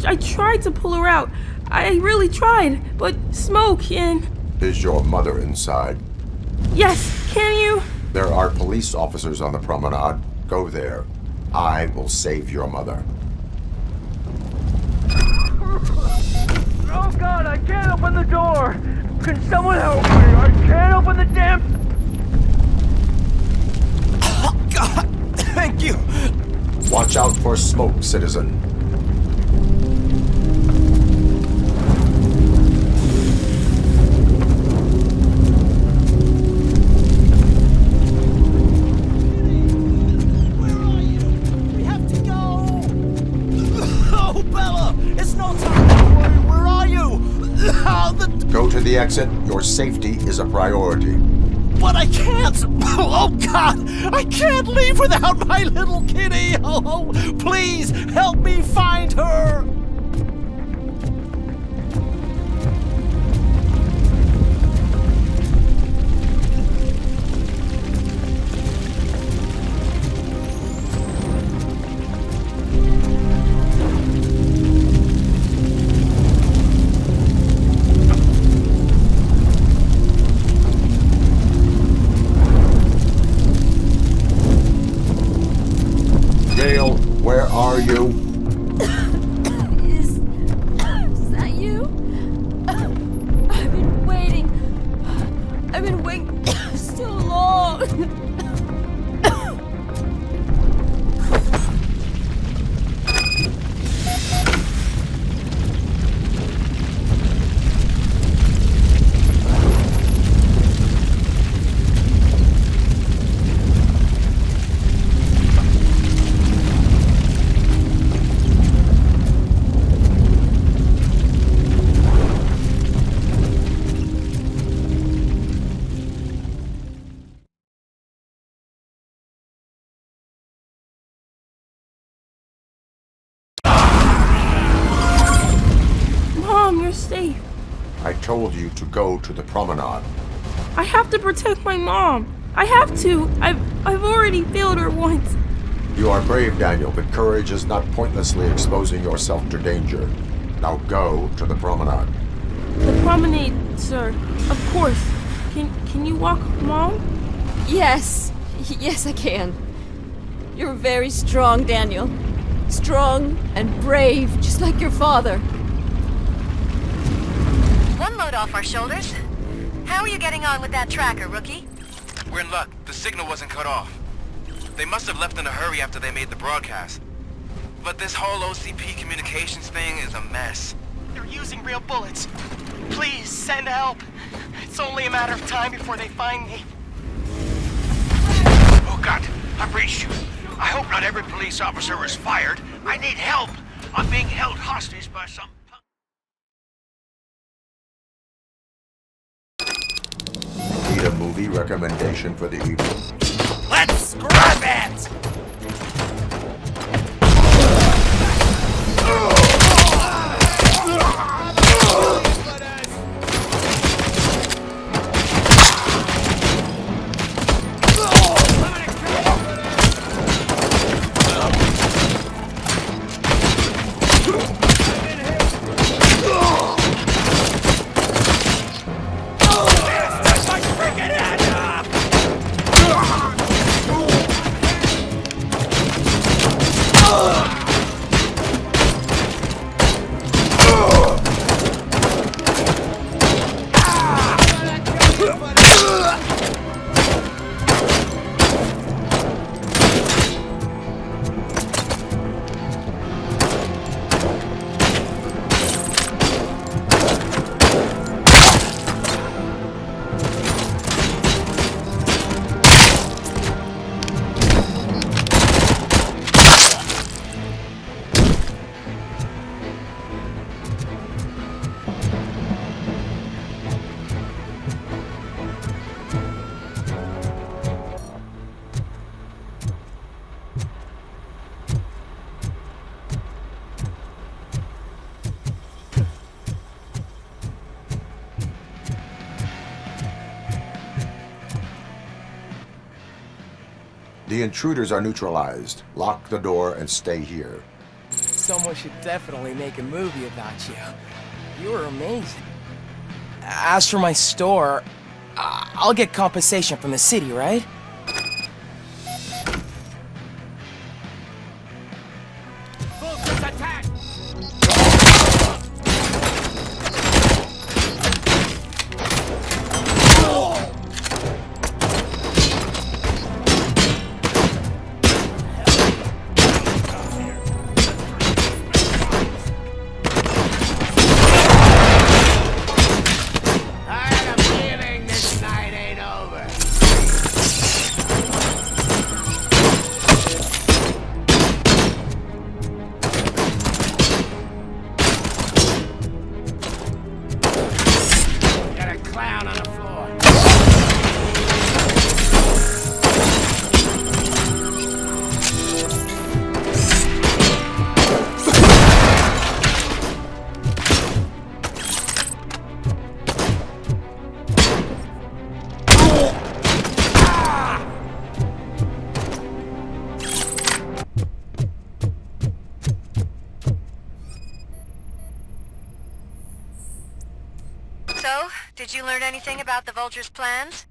I tried to pull her out. I really tried, but smoke and... Is your mother inside? Yes, can you? There are police officers on the promenade. Go there. I will save your mother. Oh God, I can't open the door! Can someone help me? I can't open the damn... Oh God, thank you! Watch out for smoke, citizen. Go to the exit. Your safety is a priority. But I can't! Oh, God! I can't leave without my little kitty! Oh, please, help me find her! Where are you? Is that you? I've been waiting. I've been waiting so long. You're safe. I told you to go to the promenade. I have to protect my mom. I have to. I've already failed her once. You are brave, Daniel, but courage is not pointlessly exposing yourself to danger. Now go to the promenade. The promenade, sir. Of course. Can you walk, Mom? Yes. Yes, I can. You're very strong, Daniel. Strong and brave, just like your father. One load off our shoulders. How are you getting on with that tracker, rookie? We're in luck. The signal wasn't cut off. They must have left in a hurry after they made the broadcast. But this whole OCP communications thing is a mess. They're using real bullets. Please, send help. It's only a matter of time before they find me. Oh God, I breached you. I hope not every police officer was fired. I need help. I'm being held hostage by some... Need a movie recommendation for the evening? Let's scrap it! The intruders are neutralized. Lock the door and stay here. someone should definitely make a movie about you. You were amazing. As for my store, I'll get compensation from the city, right? So, did you learn anything about the Vulture's plans?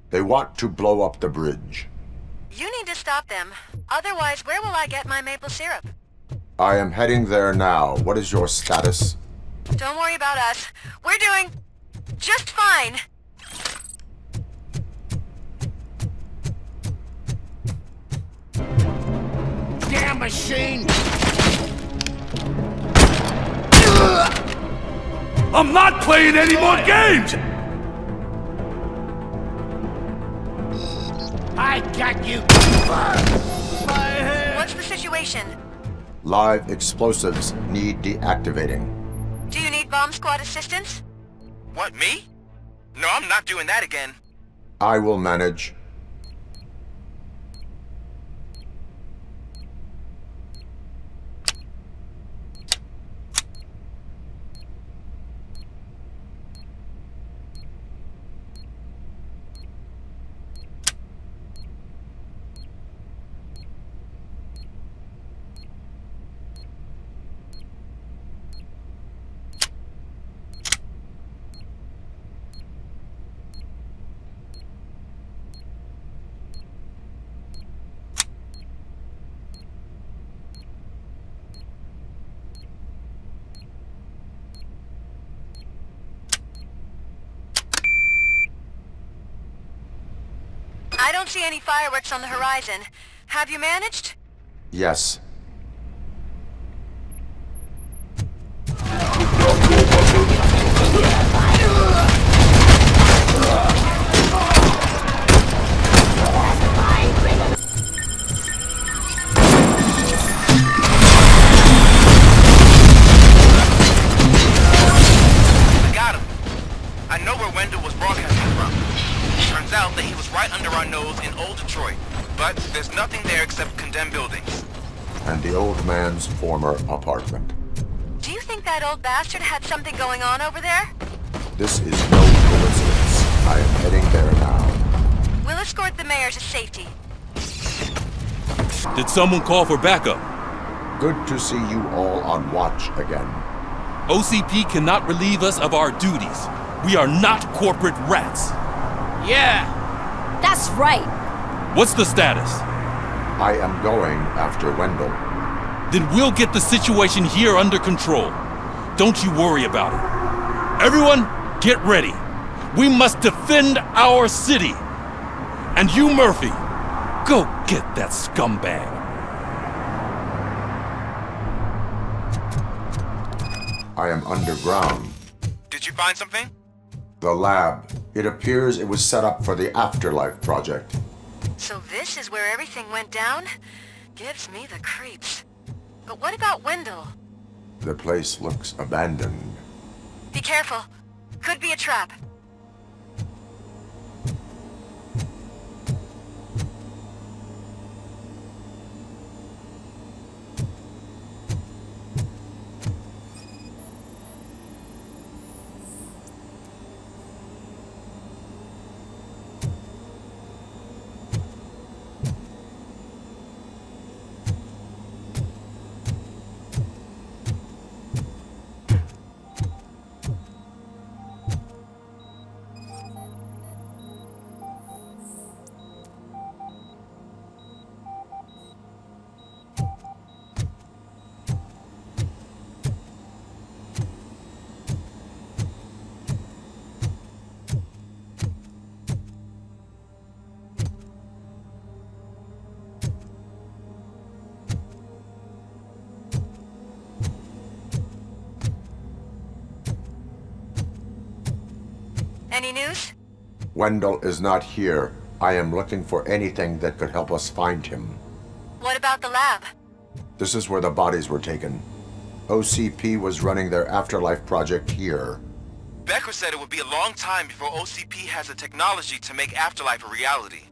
They want to blow up the bridge. You need to stop them. Otherwise, where will I get my maple syrup? I am heading there now. What is your status? Don't worry about us. We're doing just fine. Damn machine! I'm not playing any more games! I got you! What's the situation? Live explosives need deactivating. Do you need bomb squad assistance? What, me? No, I'm not doing that again. I will manage. I don't see any fireworks on the horizon. Have you managed? Yes. I got him. I know where Wendell was broadcasting from. Turns out that he was right under our nose in Old Detroit, but there's nothing there except condemned buildings. And the old man's former apartment. Do you think that old bastard had something going on over there? This is no coincidence. I am heading there now. We'll escort the mayor to safety. Did someone call for backup? Good to see you all on watch again. OCP cannot relieve us of our duties. We are not corporate rats. Yeah! That's right. What's the status? I am going after Wendell. Then we'll get the situation here under control. Don't you worry about it. Everyone, get ready. We must defend our city. And you, Murphy, go get that scumbag. I am underground. Did you find something? The lab. It appears it was set up for the Afterlife project. So this is where everything went down? Gives me the creeps. But what about Wendell? The place looks abandoned. Be careful. Could be a trap. Any news? Wendell is not here. I am looking for anything that could help us find him. What about the lab? This is where the bodies were taken. OCP was running their Afterlife project here. Becker said it would be a long time before OCP has the technology to make Afterlife a reality.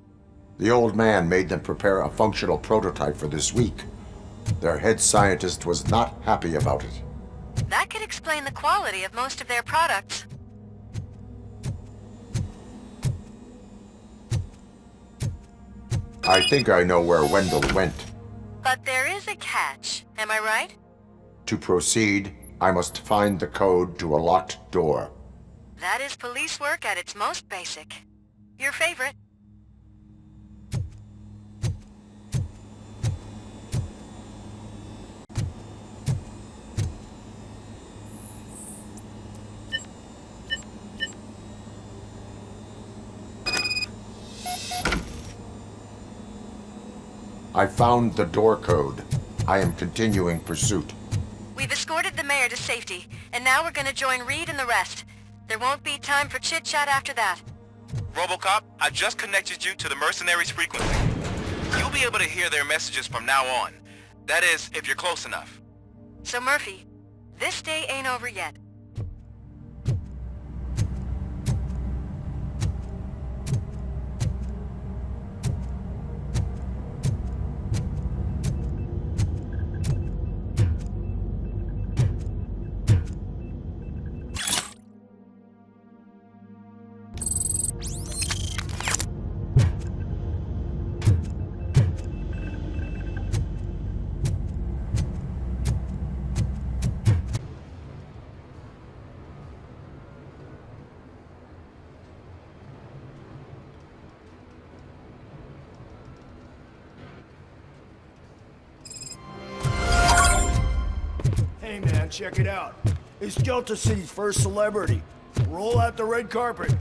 The old man made them prepare a functional prototype for this week. Their head scientist was not happy about it. That could explain the quality of most of their products. I think I know where Wendell went. But there is a catch, am I right? To proceed, I must find the code to a locked door. That is police work at its most basic. Your favorite. I found the door code. I am continuing pursuit. We've escorted the mayor to safety, and now we're gonna join Reed and the rest. There won't be time for chit-chat after that. Robocop, I just connected you to the mercenaries' frequency. You'll be able to hear their messages from now on. That is, if you're close enough. So Murphy, this day ain't over yet. Hey man, check it out. It's Delta City's first celebrity. Roll out the red carpet.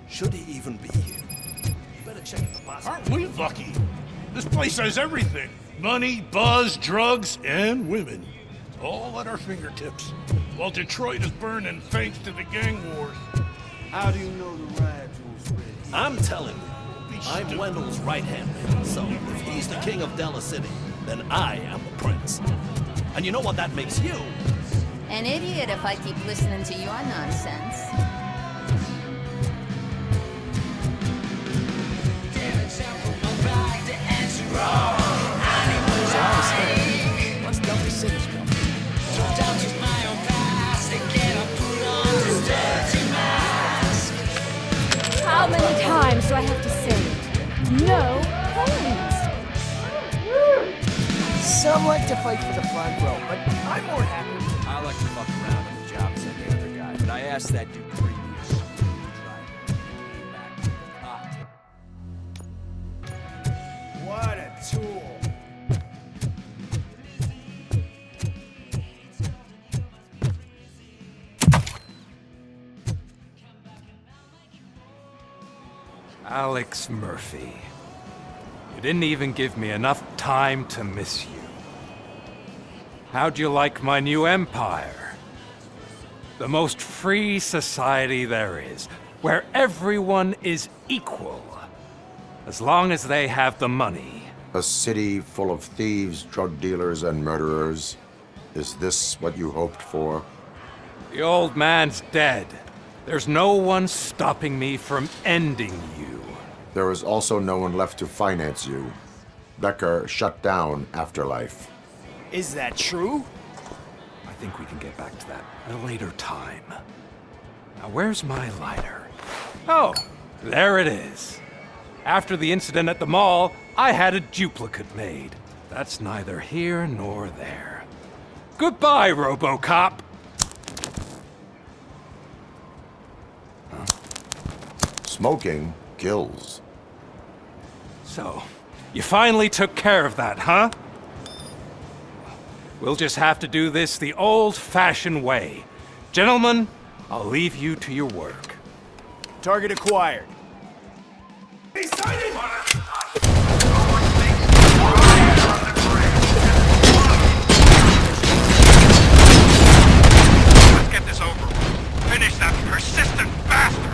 Should he even be here? You better check the boss. Aren't we lucky? This place has everything. Money, buzz, drugs, and women. All at our fingertips. While Detroit is burning thanks to the gang wars. How do you know the rides was ready? I'm telling you, I'm Wendell's right-hand man, so if he's the king of Delta City, then I am the prince. And you know what that makes you? An idiot if I keep listening to your nonsense. What's Delta City's built? How many times do I have to say it? No thanks. Some like to fight for the front row, but I'm more happy. I like to fuck around on the job as any other guy, but I asked that dude previous. What a tool. Alex Murphy. You didn't even give me enough time to miss you. How'd you like my new empire? The most free society there is, where everyone is equal, as long as they have the money. A city full of thieves, drug dealers, and murderers. Is this what you hoped for? The old man's dead. There's no one stopping me from ending you. There is also no one left to finance you. Becker shut down Afterlife. Is that true? I think we can get back to that at a later time. Now, where's my lighter? Oh, there it is. After the incident at the mall, I had a duplicate made. That's neither here nor there. Goodbye, Robocop! Smoking kills. So, you finally took care of that, huh? We'll just have to do this the old-fashioned way. Gentlemen, I'll leave you to your work. Target acquired. Let's get this over. Finish that persistent bastard!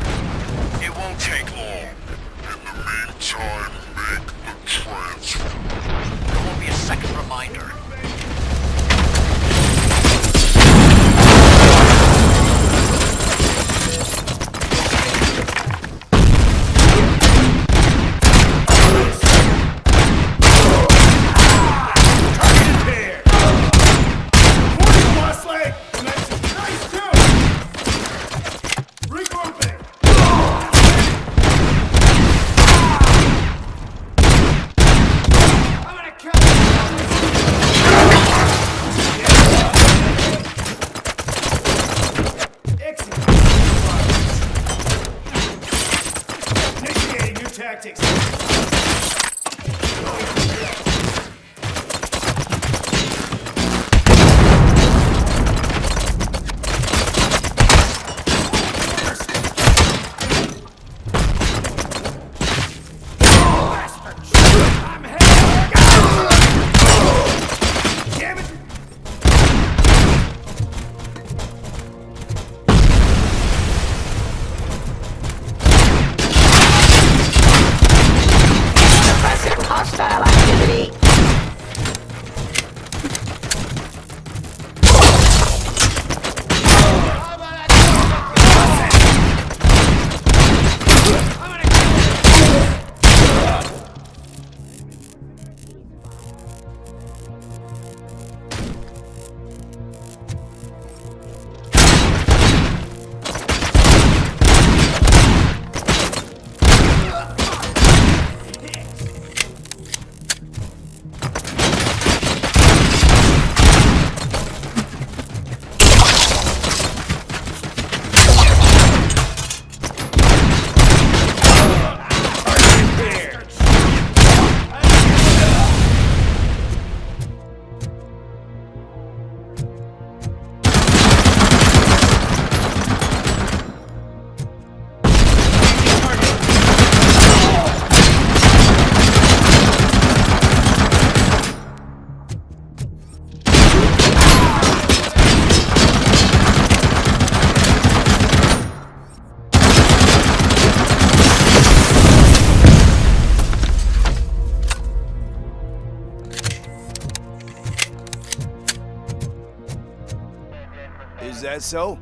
Is that so?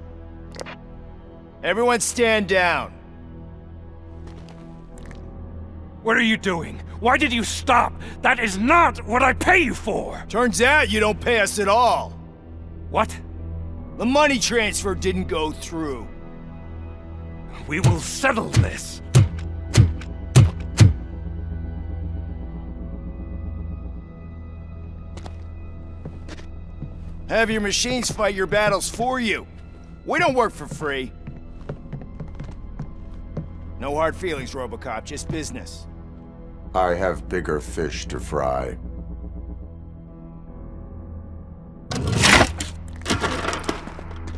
Everyone stand down. What are you doing? Why did you stop? That is not what I pay you for! Turns out you don't pay us at all. What? The money transfer didn't go through. We will settle this. Have your machines fight your battles for you. We don't work for free. No hard feelings, Robocop, just business. I have bigger fish to fry.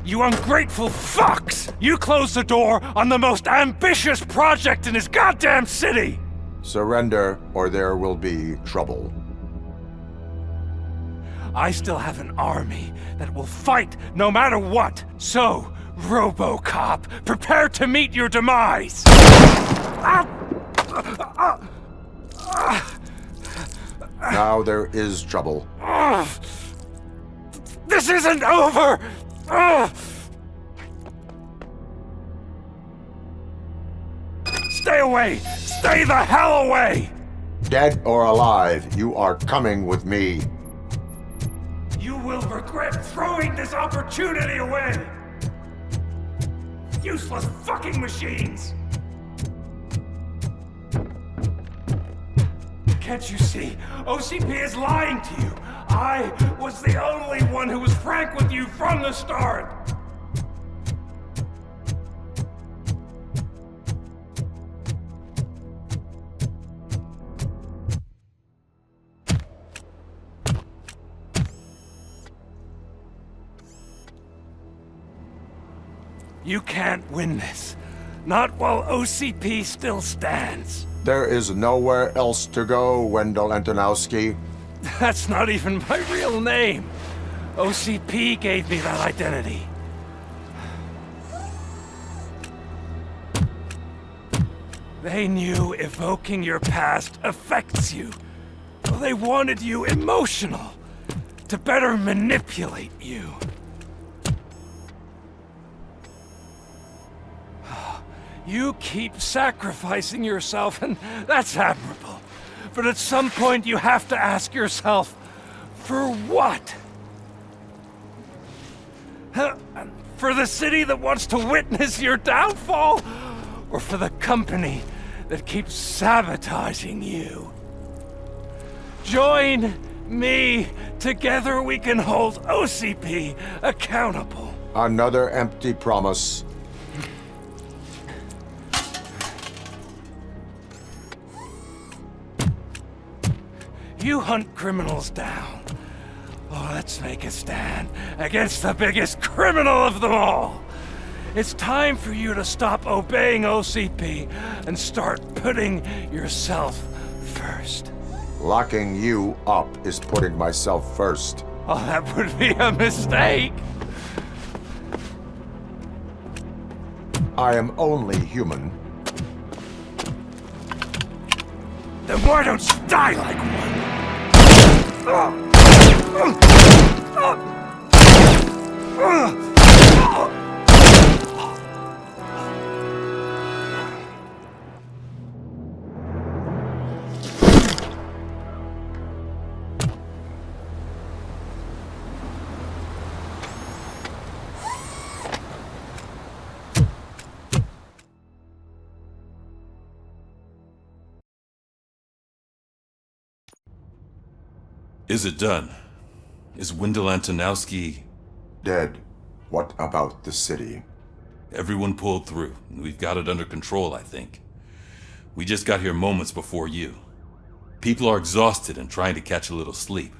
You ungrateful fucks! You closed the door on the most ambitious project in this goddamn city! Surrender, or there will be trouble. I still have an army that will fight no matter what. So, Robocop, prepare to meet your demise! Now there is trouble. This isn't over! Stay away! Stay the hell away! Dead or alive, you are coming with me. You will regret throwing this opportunity away! Useless fucking machines! Can't you see? OCP is lying to you! I was the only one who was frank with you from the start! You can't win this. Not while OCP still stands. There is nowhere else to go, Wendell Antonowski. That's not even my real name. OCP gave me that identity. They knew evoking your past affects you. Well, they wanted you emotional, to better manipulate you. You keep sacrificing yourself, and that's admirable. But at some point you have to ask yourself, for what? For the city that wants to witness your downfall? Or for the company that keeps sabotaging you? Join me. Together we can hold OCP accountable. Another empty promise. You hunt criminals down. Oh, let's make a stand against the biggest criminal of them all. It's time for you to stop obeying OCP and start putting yourself first. Locking you up is putting myself first. Oh, that would be a mistake. I am only human. Then why don't you die like one? Is it done? Is Wendell Antonowski... dead? What about the city? Everyone pulled through. We've got it under control, I think. We just got here moments before you. People are exhausted and trying to catch a little sleep.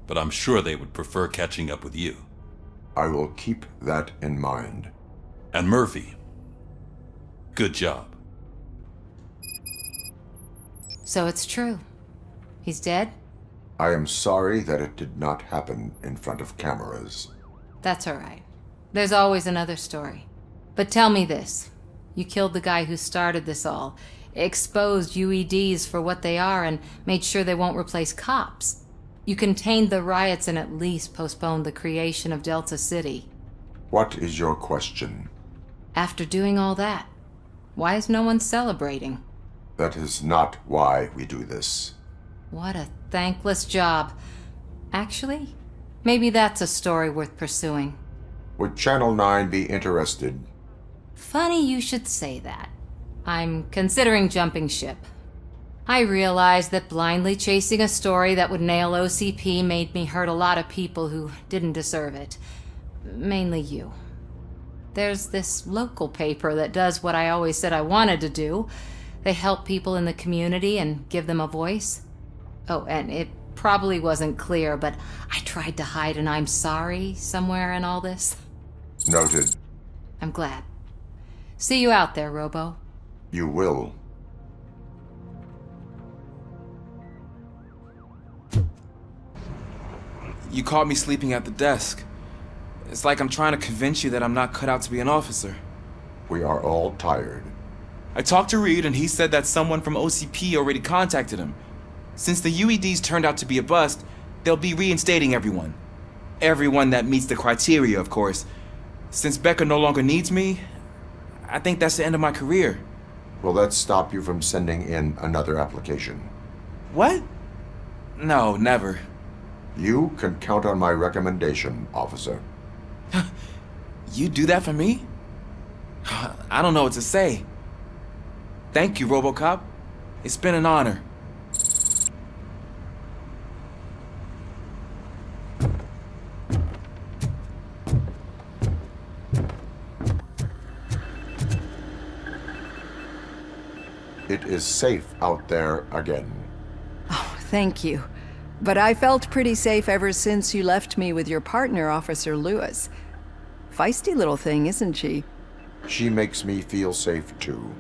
But I'm sure they would prefer catching up with you. I will keep that in mind. And Murphy, good job. So it's true. He's dead? I am sorry that it did not happen in front of cameras. That's all right. There's always another story. But tell me this. You killed the guy who started this all, exposed UEDs for what they are, and made sure they won't replace cops. You contained the riots and at least postponed the creation of Delta City. What is your question? After doing all that, why is no one celebrating? That is not why we do this. What a thankless job. Actually, maybe that's a story worth pursuing. Would Channel 9 be interested? Funny you should say that. I'm considering jumping ship. I realize that blindly chasing a story that would nail OCP made me hurt a lot of people who didn't deserve it. Mainly you. There's this local paper that does what I always said I wanted to do. They help people in the community and give them a voice. Oh, and it probably wasn't clear, but I tried to hide an I'm sorry somewhere in all this. Noted. I'm glad. See you out there, Robo. You will. You caught me sleeping at the desk. It's like I'm trying to convince you that I'm not cut out to be an officer. We are all tired. I talked to Reed and he said that someone from OCP already contacted him. Since the UEDs turned out to be a bust, they'll be reinstating everyone. Everyone that meets the criteria, of course. Since Becca no longer needs me, I think that's the end of my career. Will that stop you from sending in another application? What? No, never. You can count on my recommendation, officer. You do that for me? I don't know what to say. Thank you, Robocop. It's been an honor. It is safe out there again. Oh, thank you. But I felt pretty safe ever since you left me with your partner, Officer Lewis. Feisty little thing, isn't she? She makes me feel safe, too.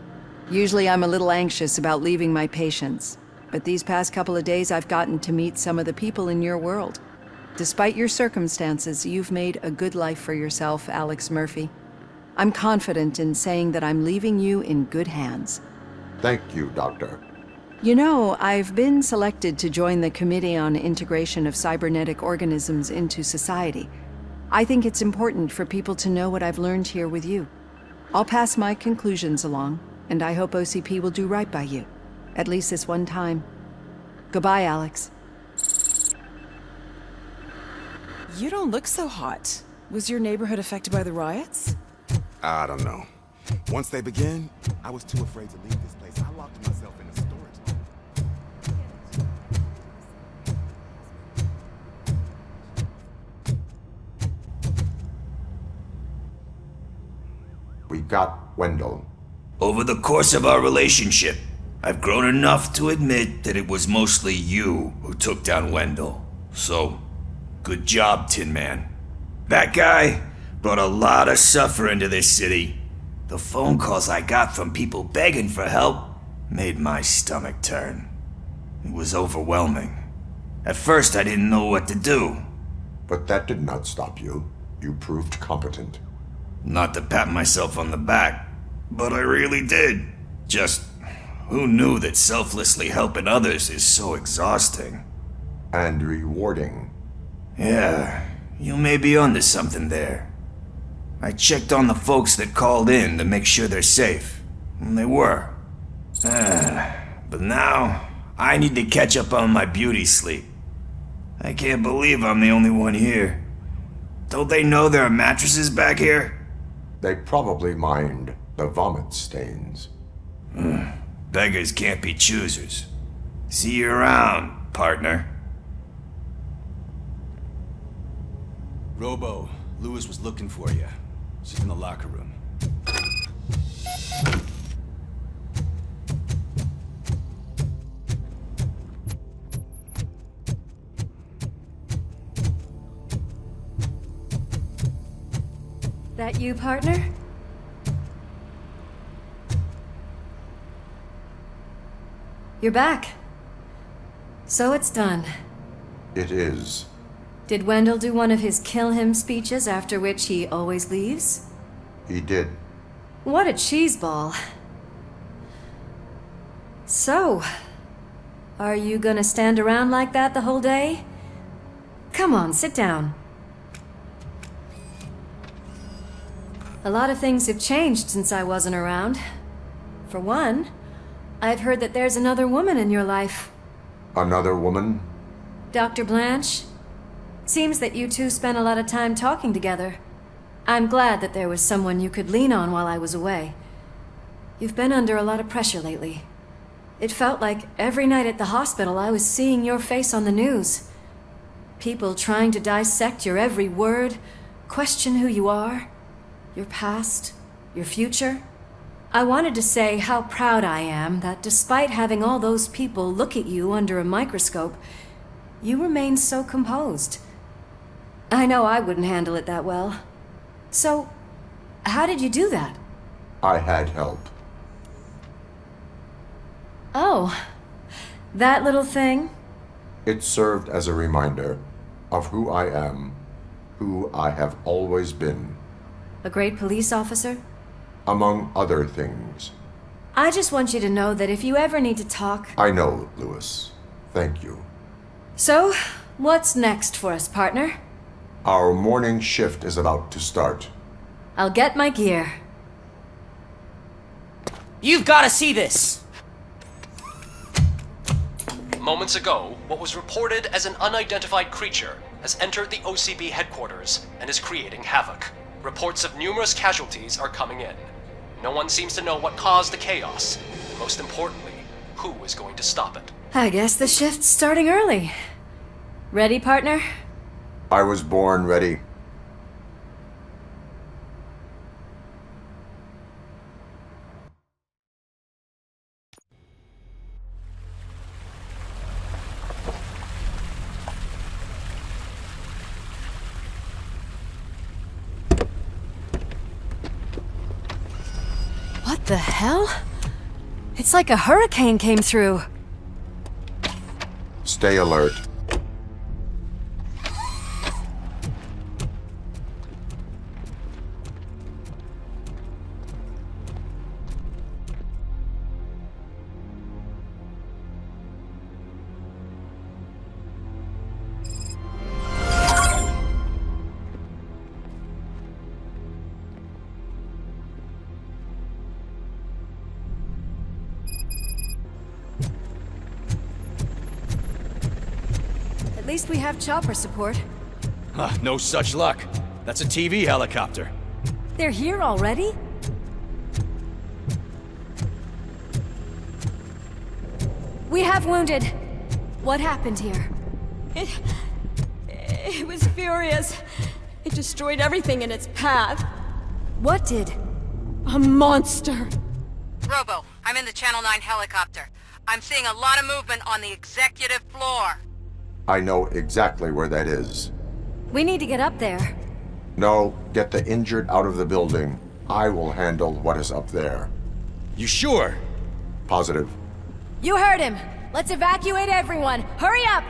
Usually I'm a little anxious about leaving my patients, but these past couple of days I've gotten to meet some of the people in your world. Despite your circumstances, you've made a good life for yourself, Alex Murphy. I'm confident in saying that I'm leaving you in good hands. Thank you, Doctor. You know, I've been selected to join the Committee on Integration of Cybernetic Organisms into Society. I think it's important for people to know what I've learned here with you. I'll pass my conclusions along, and I hope OCP will do right by you. At least this one time. Goodbye, Alex. You don't look so hot. Was your neighborhood affected by the riots? I don't know. Once they begin, I was too afraid to leave this place. I locked myself in a storage We got Wendell. Over the course of our relationship, I've grown enough to admit that it was mostly you who took down Wendell. So, good job, Tin Man. That guy brought a lot of suffering to this city. The phone calls I got from people begging for help made my stomach turn. It was overwhelming. At first, I didn't know what to do. But that did not stop you. You proved competent. Not to pat myself on the back, but I really did. Just, who knew that selflessly helping others is so exhausting? And rewarding. Yeah, you may be onto something there. I checked on the folks that called in to make sure they're safe. And they were. But now, I need to catch up on my beauty sleep. I can't believe I'm the only one here. Don't they know there are mattresses back here? They probably mind the vomit stains. Beggars can't be choosers. See you around, partner. Robo, Lewis was looking for you. She's in the locker room. That you, partner? You're back. So it's done. It is. Did Wendell do one of his kill him speeches after which he always leaves? He did. What a cheeseball. So, are you gonna stand around like that the whole day? Come on, sit down. A lot of things have changed since I wasn't around. For one, I've heard that there's another woman in your life. Another woman? Dr. Blanche? Seems that you two spent a lot of time talking together. I'm glad that there was someone you could lean on while I was away. You've been under a lot of pressure lately. It felt like every night at the hospital I was seeing your face on the news. People trying to dissect your every word, question who you are, your past, your future. I wanted to say how proud I am that despite having all those people look at you under a microscope, you remain so composed. I know I wouldn't handle it that well. So, how did you do that? I had help. Oh, that little thing? It served as a reminder of who I am, who I have always been. A great police officer? Among other things. I just want you to know that if you ever need to talk... I know, Lewis. Thank you. So, what's next for us, partner? Our morning shift is about to start. I'll get my gear. You've got to see this! Moments ago, what was reported as an unidentified creature has entered the OCB headquarters and is creating havoc. Reports of numerous casualties are coming in. No one seems to know what caused the chaos. Most importantly, who is going to stop it? I guess the shift's starting early. Ready, partner? I was born ready. What the hell? It's like a hurricane came through. Stay alert. At least we have chopper support. No such luck. That's a TV helicopter. They're here already? We have wounded. What happened here? It was furious. It destroyed everything in its path. What did? A monster. Robo, I'm in the Channel 9 helicopter. I'm seeing a lot of movement on the executive floor. I know exactly where that is. We need to get up there. No, get the injured out of the building. I will handle what is up there. You sure? Positive. You heard him. Let's evacuate everyone. Hurry up!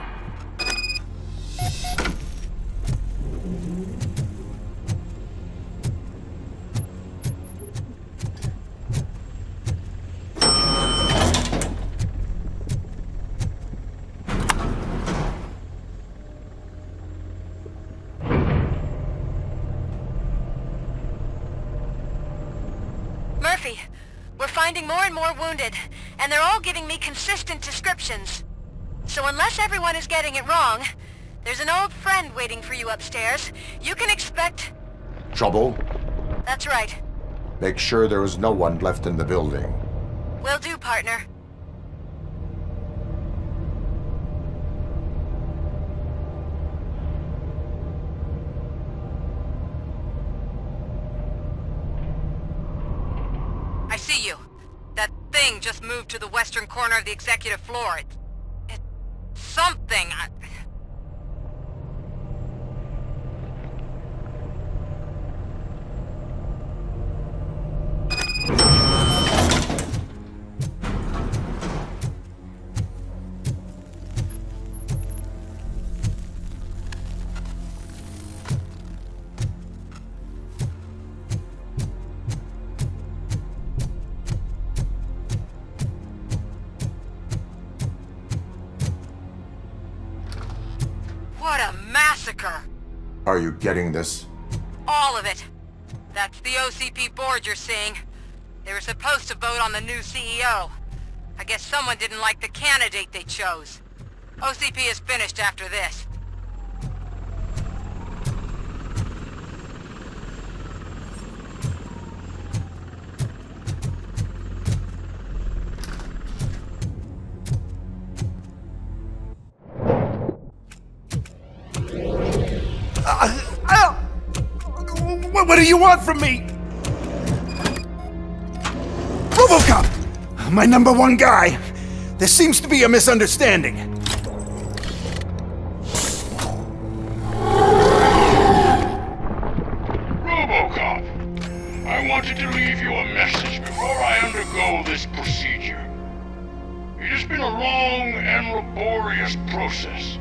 Murphy, we're finding more and more wounded, and they're all giving me consistent descriptions. So unless everyone is getting it wrong, there's an old friend waiting for you upstairs. You can expect... Trouble? That's right. Make sure there is no one left in the building. Will do, partner. I see you. That thing just moved to the western corner of the executive floor. It's something. What a massacre! Are you getting this? All of it. That's the OCP board you're seeing. They were supposed to vote on the new CEO. I guess someone didn't like the candidate they chose. OCP is finished after this. What do you want from me? Robocop! My number one guy. There seems to be a misunderstanding. Robocop, I wanted to leave you a message before I undergo this procedure. It has been a long and laborious process,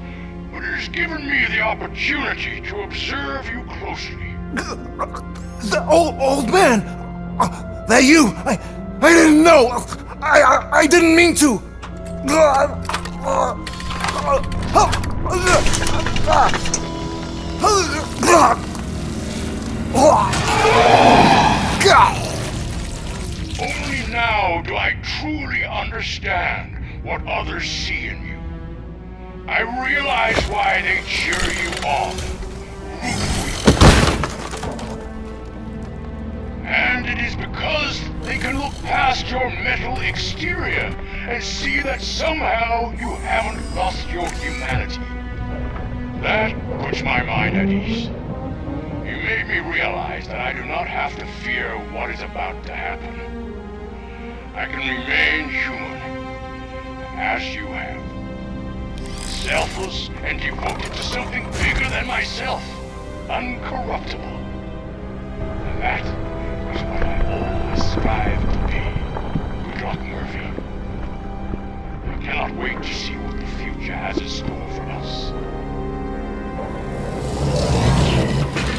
but it has given me the opportunity to observe you closely. The old man! That you! I didn't know! I didn't mean to! Only now do I truly understand what others see in you. I realize why they cheer you on, root for you. And it is because they can look past your metal exterior and see that somehow you haven't lost your humanity. That puts my mind at ease. You made me realize that I do not have to fear what is about to happen. I can remain human, as you have. Selfless and devoted to something bigger than myself. Uncorruptible. And that is what I always strive to be. Good luck, Murphy. I cannot wait to see what the future has in store for us.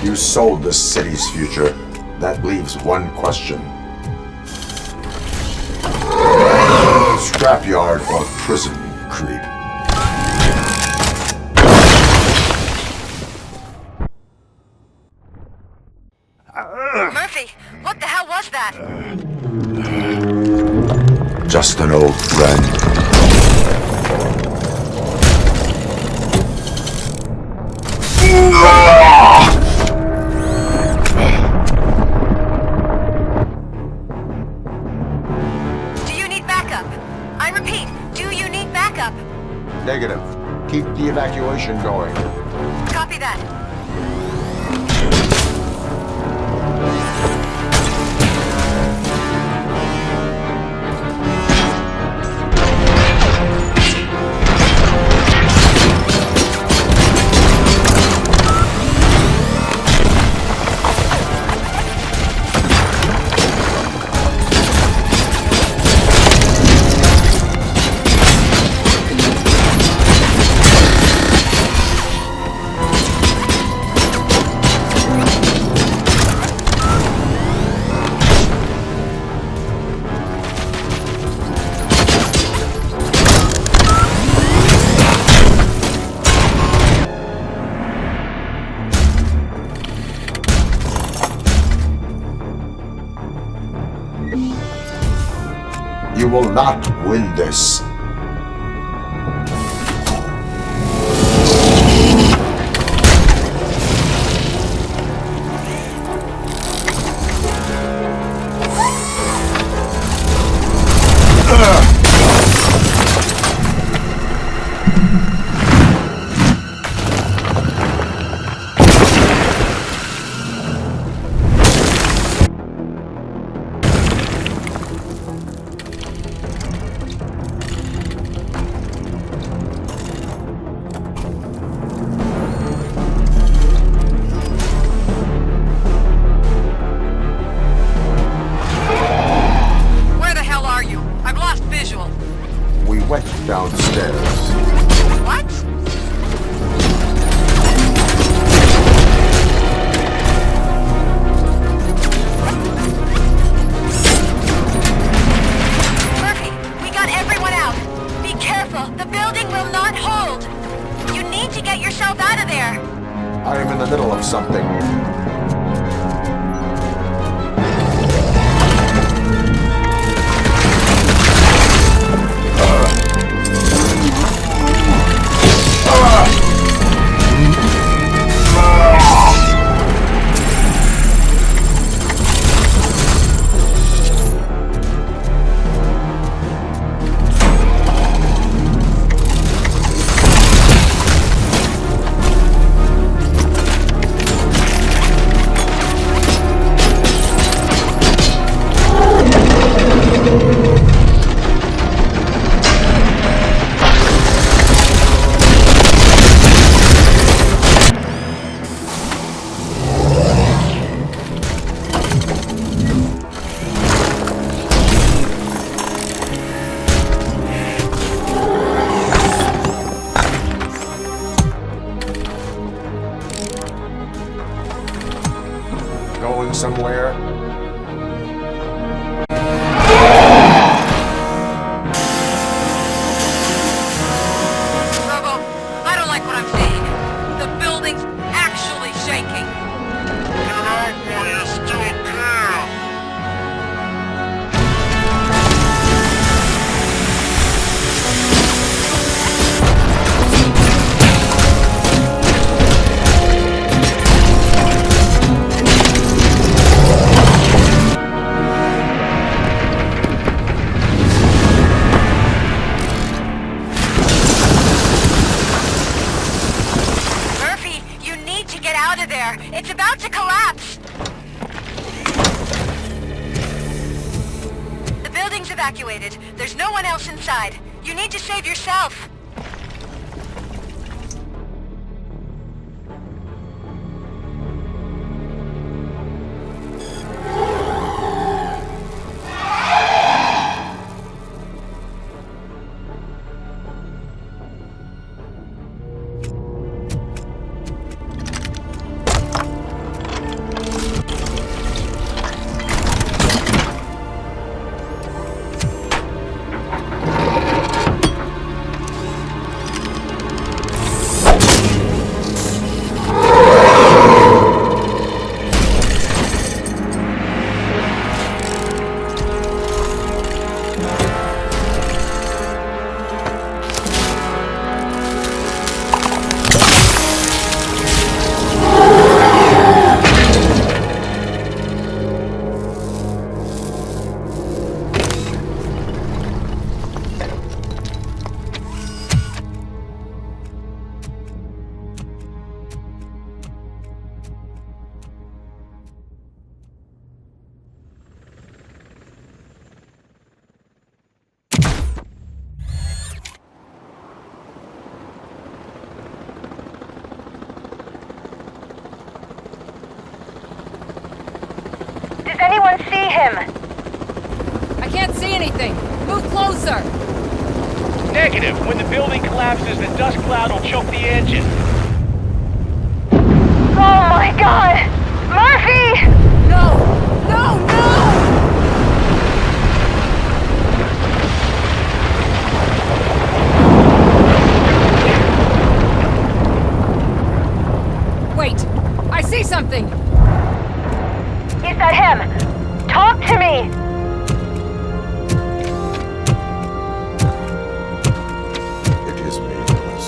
You sold the city's future. That leaves one question. Scrapyard or prison, creep? Murphy, what the hell was that? Just an old friend. Do you need backup? I repeat, do you need backup? Negative. Keep the evacuation going. Copy that. You will not win this. We went downstairs. What? Murphy, we got everyone out. Be careful. The building will not hold. You need to get yourself out of there. I am in the middle of something. going somewhere? Robo, I don't like what I'm seeing. The building's actually shaking. Get out while you still can! Murphy, you need to get out of there. It's about to collapse. The building's evacuated. There's no one else inside. You need to save yourself. Does anyone see him? I can't see anything. Move closer. Negative. When the building collapses, the dust cloud will choke the engine. Oh my god! Murphy! No! No, no! Wait! I see something! Is that him? Talk to me! It is me, Lewis.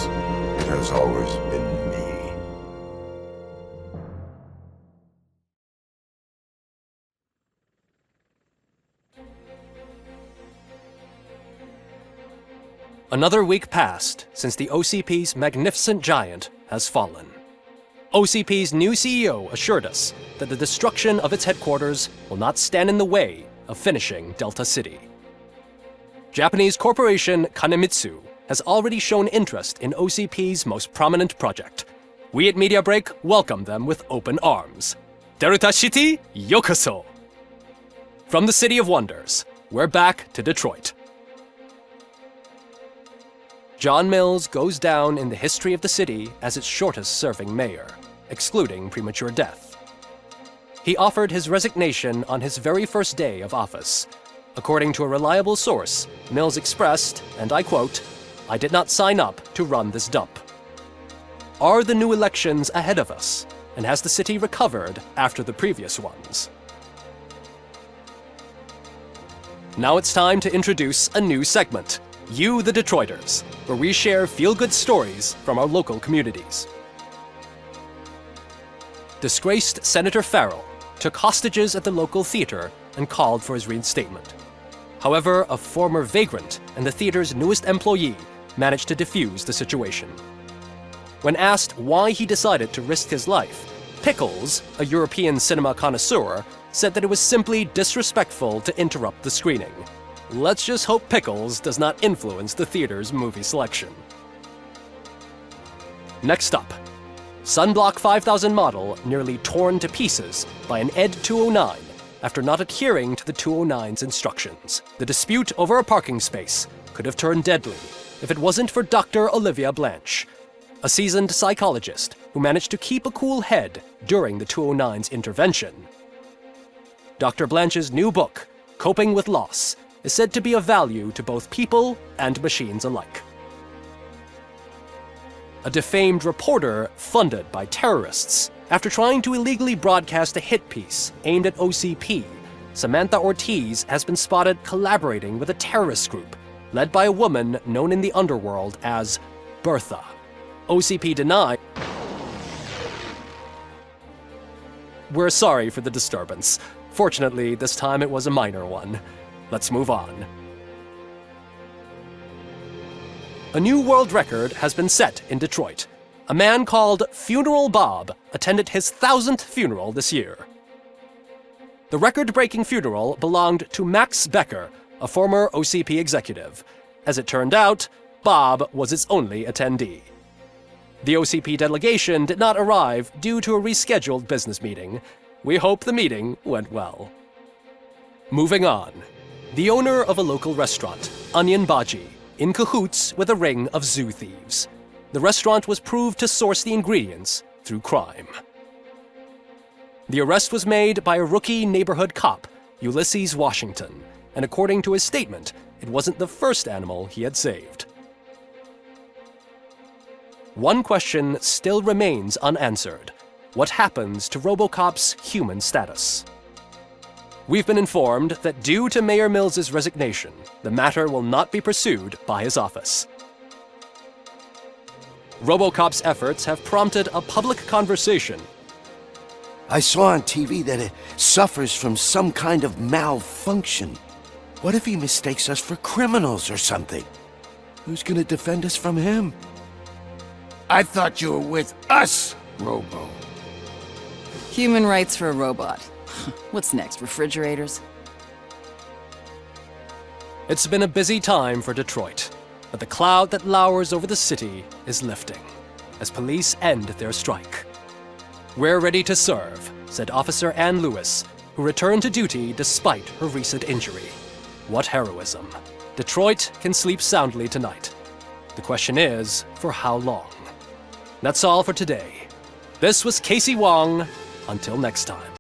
It has always been me. Another week passed since the OCP's magnificent giant has fallen. OCP's new CEO assured us that the destruction of its headquarters will not stand in the way of finishing Delta City. Japanese corporation Kanemitsu has already shown interest in OCP's most prominent project. We at Media Break welcome them with open arms. Delta City, yokoso! From the City of Wonders, we're back to Detroit. John Mills goes down in the history of the city as its shortest-serving mayor, excluding premature death. He offered his resignation on his very first day of office. According to a reliable source, Mills expressed, and I quote, "I did not sign up to run this dump." Are the new elections ahead of us, and has the city recovered after the previous ones? Now it's time to introduce a new segment, You the Detroiters, where we share feel-good stories from our local communities. Disgraced Senator Farrell took hostages at the local theater and called for his reinstatement. However, a former vagrant and the theater's newest employee managed to defuse the situation. When asked why he decided to risk his life, Pickles, a European cinema connoisseur, said that it was simply disrespectful to interrupt the screening. Let's just hope Pickles does not influence the theater's movie selection. Next up, Sunblock 5000 model nearly torn to pieces by an ED 209 after not adhering to the 209's instructions. The dispute over a parking space could have turned deadly if it wasn't for Dr. Olivia Blanche, a seasoned psychologist who managed to keep a cool head during the 209's intervention Dr. Blanche's new book, Coping with Loss, is said to be of value to both people and machines alike. A defamed reporter funded by terrorists. After trying to illegally broadcast a hit piece aimed at OCP, Samantha Ortiz has been spotted collaborating with a terrorist group led by a woman known in the underworld as Bertha. OCP denied. We're sorry for the disturbance. Fortunately, this time it was a minor one. Let's move on. A new world record has been set in Detroit. A man called Funeral Bob attended his 1000th funeral this year. The record-breaking funeral belonged to Max Becker, a former OCP executive. As it turned out, Bob was its only attendee. The OCP delegation did not arrive due to a rescheduled business meeting. We hope the meeting went well. Moving on. The owner of a local restaurant, Onion Baji, in cahoots with a ring of zoo thieves. The restaurant was proved to source the ingredients through crime. The arrest was made by a rookie neighborhood cop, Ulysses Washington, and according to his statement, it wasn't the first animal he had saved. One question still remains unanswered. What happens to Robocop's human status? We've been informed that due to Mayor Mills's resignation, the matter will not be pursued by his office. Robocop's efforts have prompted a public conversation. I saw on TV that it suffers from some kind of malfunction. What if he mistakes us for criminals or something? Who's gonna defend us from him? I thought you were with us, Robo. Human rights for a robot. What's next, refrigerators? It's been a busy time for Detroit, but the cloud that lowers over the city is lifting as police end their strike. We're ready to serve, said Officer Ann Lewis, who returned to duty despite her recent injury. What heroism. Detroit can sleep soundly tonight. The question is, for how long? That's all for today. This was Casey Wong. Until next time.